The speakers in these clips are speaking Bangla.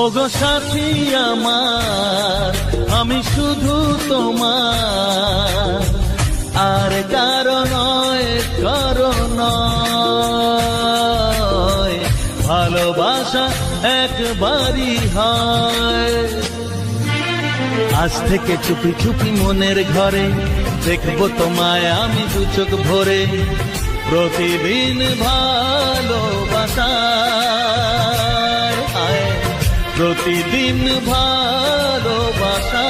ওগো সাথী আমার, আমি শুধু তোমার, আর কারো নয়, কারো নয়। ভালোবাসা একবারই হয়। আজ থেকে চুপি চুপি মনের ঘরে দেখবো তোমায় আমি দু চোখ ভরে। প্রতিদিন ভালোবাসা, প্রতিদিন ভালোবাসা।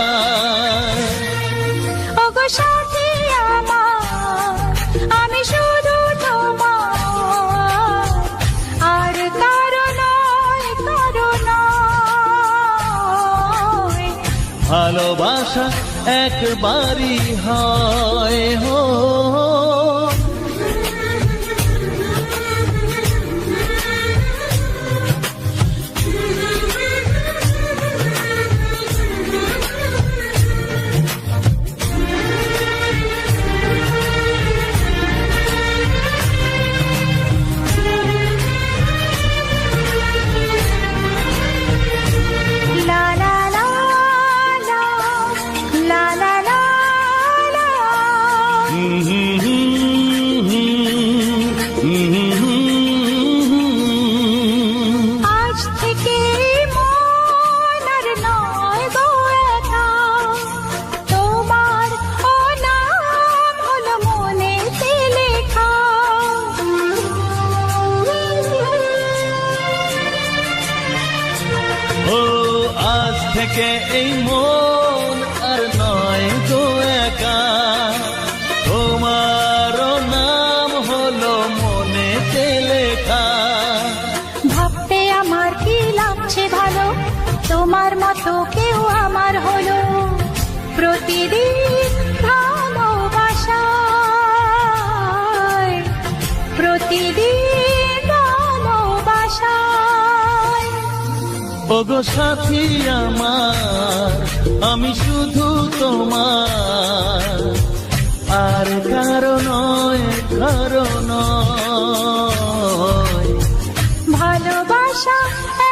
ওগো সাথী আমার, আমি শুধু তোমার, আর কারো নয়, কারো নয়। ভালোবাসা একবারই হয় হো। আজ থেকে মন আর নয় গো একা, তোমার ও নাম হলো মনেতে লেখা। ও আজ থেকে এই মন আর নয় গো একা, তোমারও নাম হলো মনেতে লেখা। ভাবতে আমার কি লাগছে ভালো, তোমার মতো কেউ আমার হলো। প্রতিদিন ভালোবাসায়, প্রতিদিন ভালোবাসায়। ওগো সাথী আমার, আমি শুধু তোমার, আর কারো নয়, কারো নয়। ভালোবাসা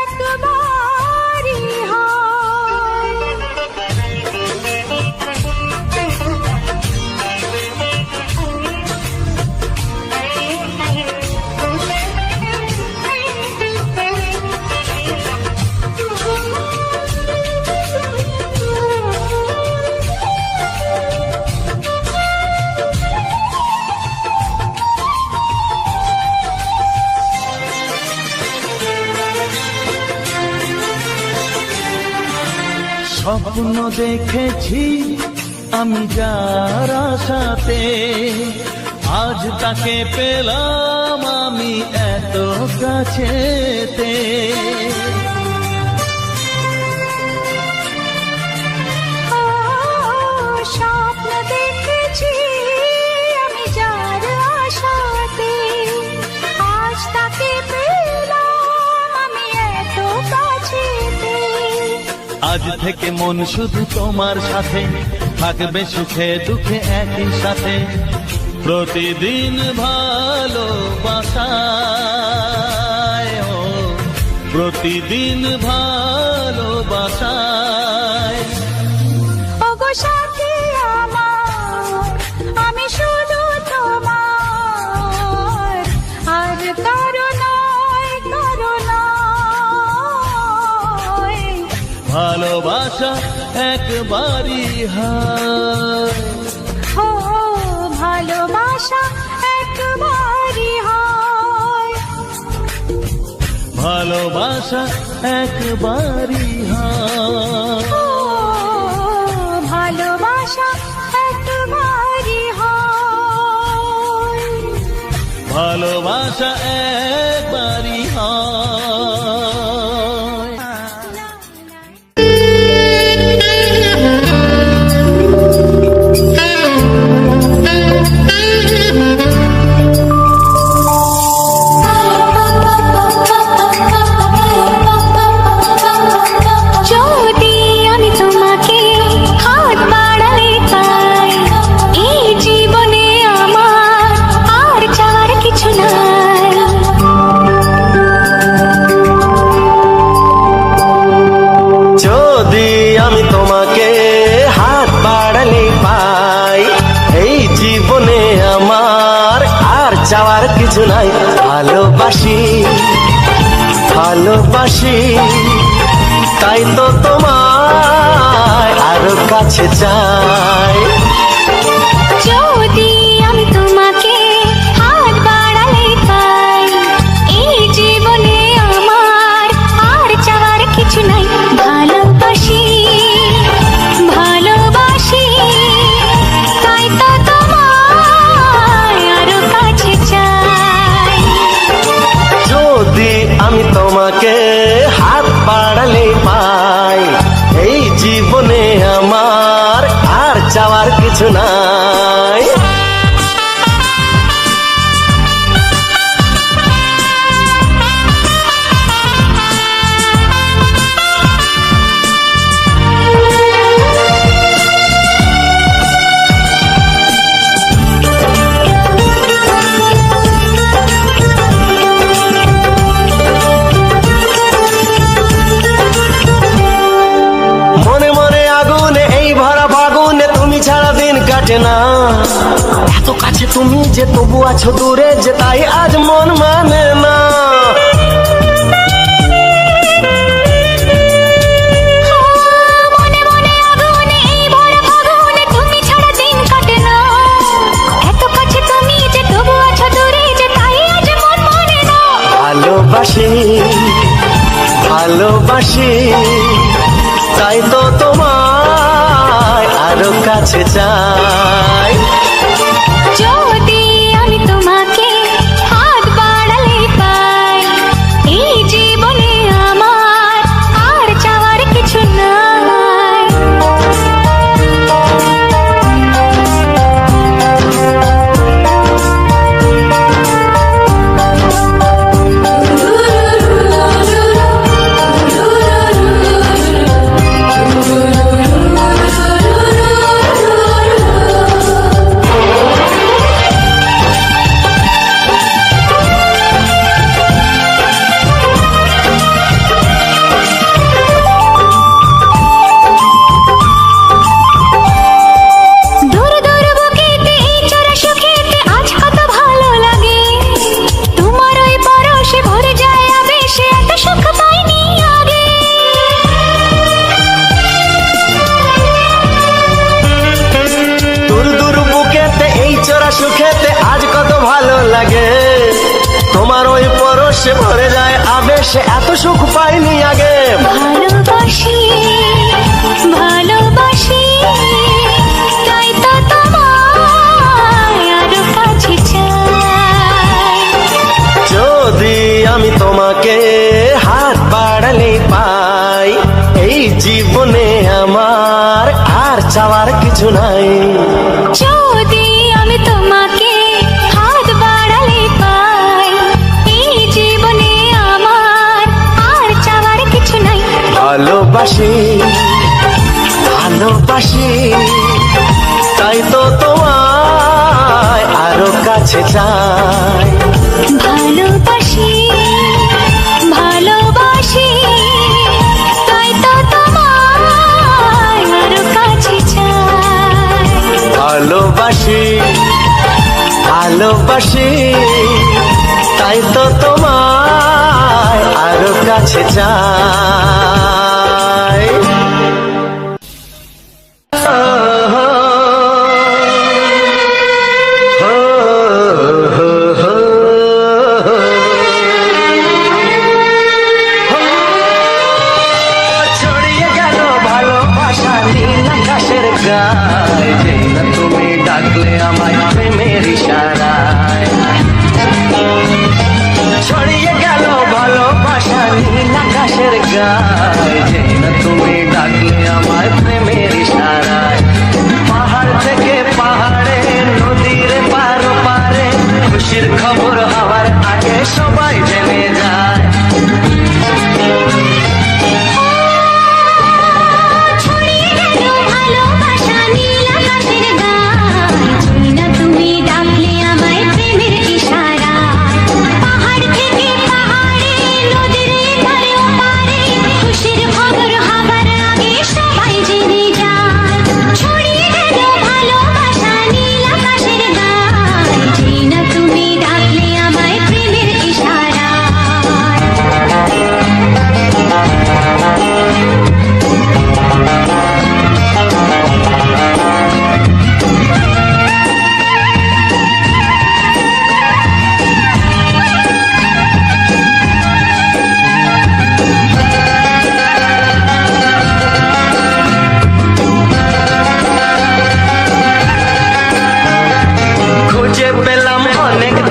একবারই হয়। স্বপ্ন দেখেছি আমি যার আশাতে, আজ তাকে পেলাম আমি এত কাছেতে। স্বপ্ন দেখেছি আমি যার আশাতে, আজ তাকে পেলাম আমি এত কাছেতে। আজ থেকে মন শুধু তোমার সাথে, থাকবে সুখে দুঃখে একই সাথে। প্রতিদিন ভালোবাসায়, ও প্রতিদিন ভালোবাসায়। ওগো সাথী আমার, আমি শুধু তোমার, আর কারো নয়, কারো নয়। ভালোবাসা একবারই হয়। ও ভালোবাসা একবারই হয়। ভালোবাসা একবারই হয়। ও ভালোবাসা একবারই হয়। ভালোবাসা একবারই হয়। যদি আমি তোমাকে হাত বাড়ালে পাই, এই জীবনে আমার আর চাওয়ার কিছু নাই। চাওয়ার কিছু নাই। ভালোবাসি ভালোবাসি তাই তো তোমায় আরো কাছে চাই। যদি আমি তোমাকে হাত বাড়ালে পাই, এই জীবনে আমার আর চাওয়ার কিছু নাই। ভালোবাসি ভালোবাসি তাই তো তোমায় আরো কাছে চাই। যদি আমি তোমাকে হাত বাড়ালে পাই, এই জীবনে আমার আর চাওয়ার কিছু নাই। মনে মনে আগুনে এই ভরা ফাগুনে তুমি ছাড়া দিন কাটে না। এত কাছে তুমি যে তবু আছো দূরে, যে তাই আজ মন মানে না। মনে মনে আগুনে এই ভরা ফাগুনে তুমি ছাড়া দিন কাটে না। এত কাছে তুমি যে তবু আছো দূরে, যে তাই আজ মন মানে না। ভালোবাসি ভালোবাসি তাই তো তোমায় আরো কাছে চাই। যদি আমি তোমাকে হাত বাড়ালে পাই, এই জীবনে আমার আর চাওয়ার কিছু নাই। দূর দূর বুকেতে এই চোরা সুখেতে আজ কত ভালো লাগে। তোমার ওই পরশে ভরে যায় আবেশে, এত সুখ পাইনি আগে। দূর দূর বুকেতে এই চোরা সুখেতে আজ কত ভালো লাগে। তোমার ওই পরশে ভরে যায় আবেশে, এত সুখ পাইনি আগে। ভালোবাসি ভালোবাসি তাই তো তোমায় আরো কাছে চাই। যদি আমি তোমাকে হাত বাড়ালে পাই, এই জীবনে আমার আর চাওয়ার কিছু নাই। যদি আমি তোমাকে হাত বাড়ালে পাই, এই জীবনে আমার আর চাওয়ার কিছু নাই। ভালোবাসি ভালোবাসি তাই তো তোমায় আরো কাছে চাই। ভালোবাসি ভালোবাসি তাই তো তোমায় আরো কাছে চাই। ভালোবাসি ভালোবাসি তাই তো তোমায় আরো কাছে চাই। ছড়িয়ে গেল ভালোবাসা নীল আকাশের গায়ে, যেই না তুমি ডাকলে আমায় প্রেমের ইশারায়। ছড়িয়ে গেল ভালোবাসা নীল আকাশের গায়ে, যেই না তুমি ডাকলে আমায় প্রেমের ইশারায়। পাহাড় থেকে পাহাড়ে নদীর পার পারে, খুশির খবর হওয়ার আগে সবাই জেনে যায়। ছড়িয়ে গেল ভালোবাসা নীল আকাশের গায়ে, যেই না তুমি ডাকলে আমায় প্রেমের ইশারায়। পাহাড় থেকে পাহাড়ে নদীর এপারে ওপারে, খুশির খবর হবার আগে সবাই জেনে যায়। ছড়িয়ে গেল ভালোবাসা নীল আকাশের গায়ে, যেই না তুমি ডাকলে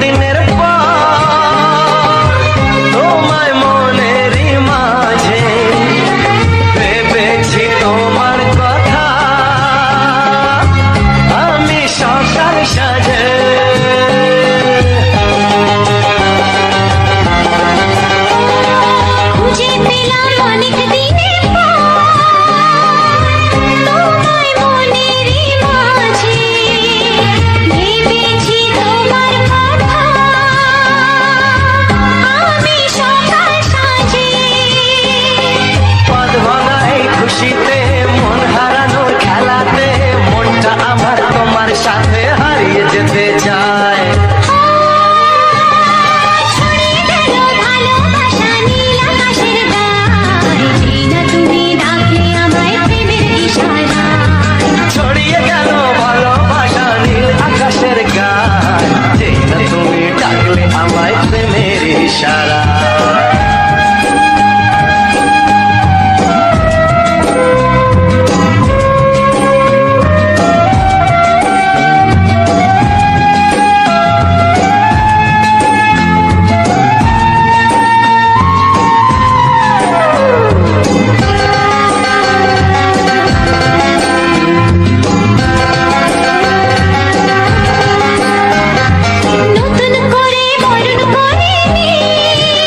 দিনের পর তোমায় মনেরই মাঝে ভেবেছি তোমার কথা আমি সংসার সাজে। খুঁজে পেলাম অনেক দিনের পর তোমায় মনেরই মাঝে ভেবেছি তোমার কথা আমি সকাল সাজে। পদ ভাঙা এই খুশিতে মন হারানোর খেলাতে মনটা আমার তোমার সাথে হারিয়ে যেতে চায়। ছড়িয়ে গেল ভালোবাসা নীল আকাশের গায়ে, যেই না তুমি ডাকলে আমায় প্রেমের ইশারায়। ছড়িয়ে গেল ভালোবাসা নীল আকাশের গায়, যেই না তুমি ডাকলে আমায় প্রেমের ইশারা। নতুন করে বরণ করে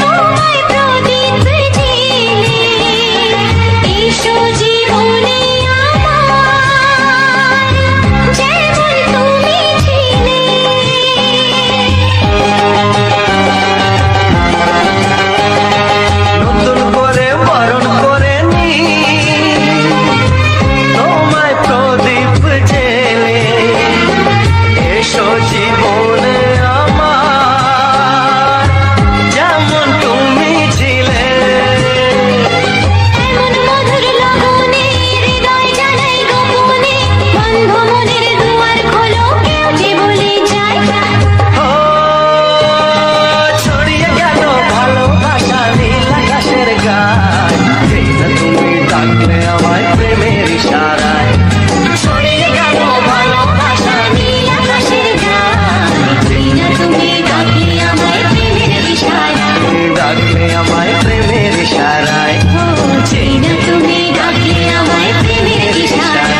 তোমায় প্রদীপ জেলে এসো জীবনে আমার, যেমন তুমি ছিলে। নতুন করে বরণ করে নি তোমায় প্রদীপ জেলে এসো জীবনে আমার, যেমন তুমি ছিলে। এমন মধুর লগনে হৃদয় জানাই গোপনে, বন্ধ মনের দুয়ার খোলো, কেউ যে বলে যায়। ও ছড়িয়ে গেল ভালোবাসা নীল আকাশের গায়, যেই না তুমি ডাকলে আমায় প্রেমের ইশারায়। ছড়িয়ে গেল ভালোবাসা নীল আকাশের গায়ে, যেই না তুমি ডাকলে আমায় প্রেমের ইশারায়। ডাকলে আমায় প্রেমের ইশারায়। ও যেই না তুমি ডাকলে আমায় প্রেমের ইশারায়।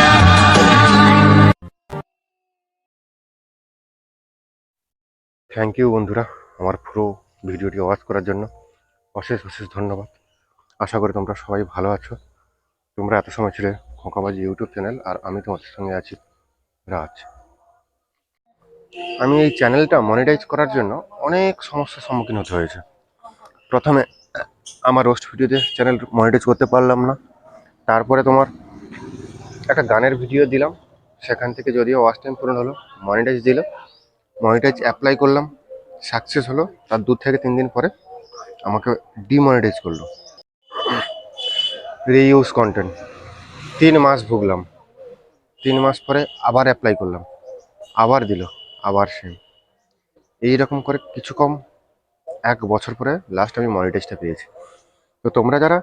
থ্যাংক ইউ বন্ধুরা, আমার পুরো ভিডিওটি ওয়াচ করার জন্য অশেষ অশেষ ধন্যবাদ। আশা করি তোমরা সবাই ভালো আছো। তোমরা এত সময় ছিলে খোঁকাবাজি ইউটিউব চ্যানেল, আর আমি তোমাদের সঙ্গে আছি রাজ। আমি এই চ্যানেলটা মনিটাইজ করার জন্য অনেক সমস্যার সম্মুখীন হতে হয়েছে। প্রথমে আমার রোস্ট ভিডিওতে চ্যানেল মনিটাইজ করতে পারলাম না, তারপরে তোমার একটা গানের ভিডিও দিলাম, সেখান থেকে যদিও ওয়াচ টাইম পূরণ হলো, মনিটাইজ দিল, মনিটাইজ অ্যাপ্লাই করলাম, সাকসেস হলো। তার 2 থেকে 3 দিন পরে আমাকে ডিমনিটাইজ করলো। রিইউজ কন্টেন্ট 3 মাস ভুগলাম। 3 মাস পরে আবার অ্যাপ্লাই করলাম, আবার দিল, আবার সেম। এইরকম করে কিছু কম 1 বছর পরে লাস্ট আমি মনিটাইজটা পেয়েছি। তো তোমরা যারা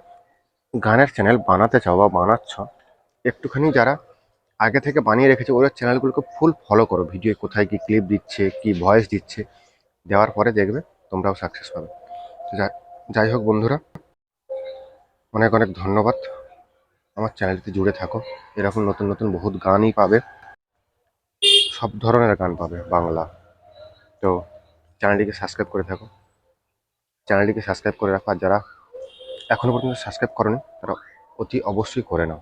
গানের চ্যানেল বানাতে চাও বা বানাচ্ছ, একটুখানি যারা আগে থেকে বানিয়ে রেখেছে ওরা চ্যানেলগুলোকে ফুল ফলো করো। ভিডিও কোথায় কি ক্লিপ দিচ্ছে, কি ভয়েস দিচ্ছে, দেওয়ার পরে দেখবে তোমরাও সাকসেস পাবে। তো যাই হোক বন্ধুরা, অনেক অনেক ধন্যবাদ। আমার চ্যানেলটিতে জুড়ে থাকো, এরকম নতুন নতুন বহুত গানই পাবে, সব ধরনের গান পাবে বাংলা। তো চ্যানেলটিকে সাবস্ক্রাইব করে থাকো, চ্যানেলটিকে সাবস্ক্রাইব করে রাখো। আর যারা এখনও পর্যন্ত সাবস্ক্রাইব করোনি তারা অতি অবশ্যই করে নাও।